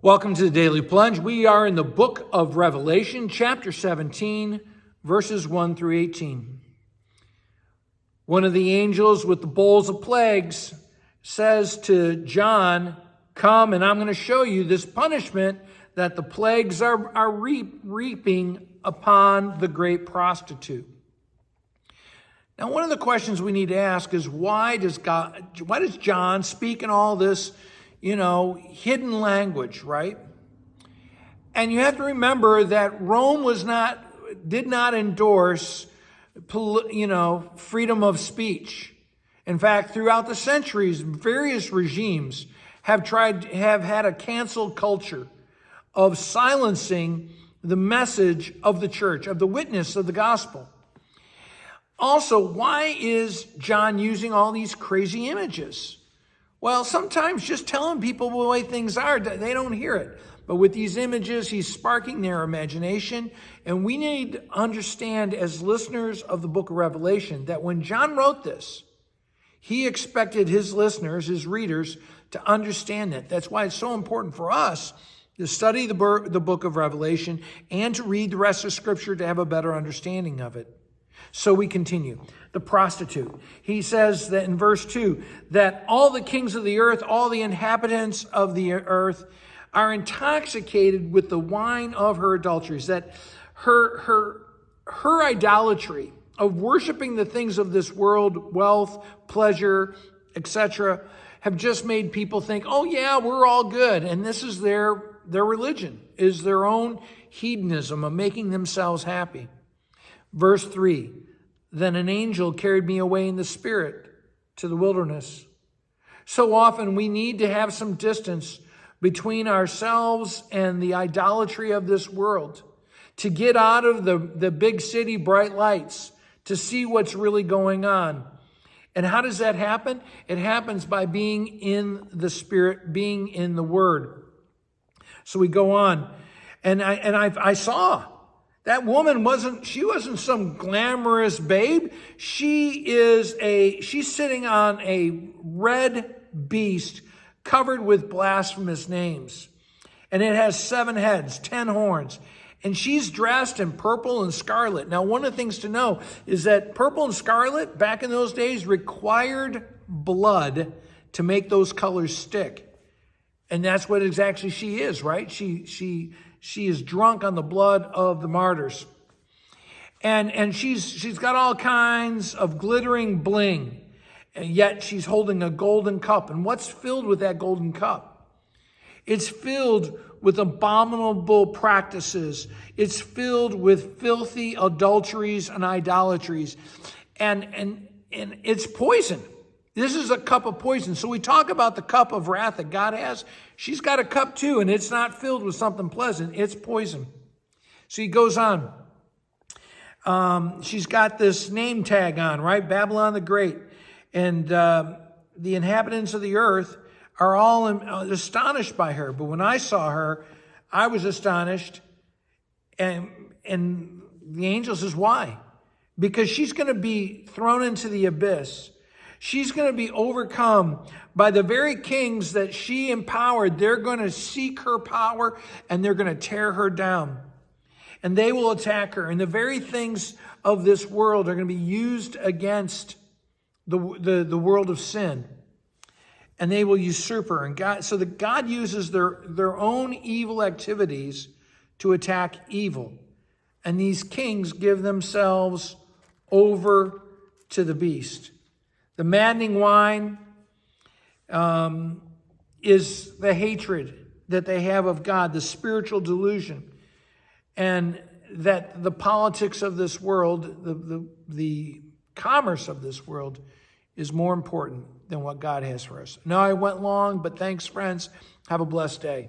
Welcome to the Daily Plunge. We are in the book of Revelation, chapter 17, verses 1 through 18. One of the angels with the bowls of plagues says to John, "Come and I'm going to show you this punishment that the plagues are reaping upon the great prostitute." Now, one of the questions we need to ask is why does John speak in all this hidden language, right? And you have to remember that Rome did not endorse, freedom of speech. In fact, throughout the centuries, various regimes have had a cancel culture of silencing the message of the church, of the witness of the gospel. Also, why is John using all these crazy images? Well, sometimes just telling people the way things are, they don't hear it. But with these images, he's sparking their imagination. And we need to understand as listeners of the book of Revelation that when John wrote this, he expected his listeners, his readers, to understand that. That's why it's so important for us to study the book of Revelation and to read the rest of Scripture to have a better understanding of it. So we continue. The prostitute. He says that in verse 2, that all the kings of the earth, all the inhabitants of the earth are intoxicated with the wine of her adulteries. That her idolatry of worshiping the things of this world, wealth, pleasure, etc., have just made people think, oh yeah, we're all good. And this is their religion, is their own hedonism of making themselves happy. Verse 3, then an angel carried me away in the spirit to the wilderness. So often we need to have some distance between ourselves and the idolatry of this world, to get out of the big city bright lights, to see what's really going on. And how does that happen? It happens by being in the Spirit, being in the Word. So we go on, and I saw that woman wasn't some glamorous babe. She's sitting on a red beast covered with blasphemous names. And it has 7 heads, 10 horns. And she's dressed in purple and scarlet. Now, one of the things to know is that purple and scarlet back in those days required blood to make those colors stick. And that's what exactly she is, right? She is drunk on the blood of the martyrs. And she's got all kinds of glittering bling. And yet she's holding a golden cup. And what's filled with that golden cup? It's filled with abominable practices. It's filled with filthy adulteries and idolatries. And it's poison. This is a cup of poison. So we talk about the cup of wrath that God has. She's got a cup too, and it's not filled with something pleasant. It's poison. So he goes on. She's got this name tag on, right? Babylon the Great. And the inhabitants of the earth are all astonished by her. But when I saw her, I was astonished. And the angel says, why? Because she's going to be thrown into the abyss. She's going to be overcome by the very kings that she empowered. They're going to seek her power and they're going to tear her down. And they will attack her. And the very things of this world are going to be used against the world of sin. And they will usurp her. And God uses their own evil activities to attack evil. And these kings give themselves over to the beast. The maddening wine is the hatred that they have of God, the spiritual delusion, and that the politics of this world, the commerce of this world, is more important than what God has for us. Now, I went long, but thanks, friends. Have a blessed day.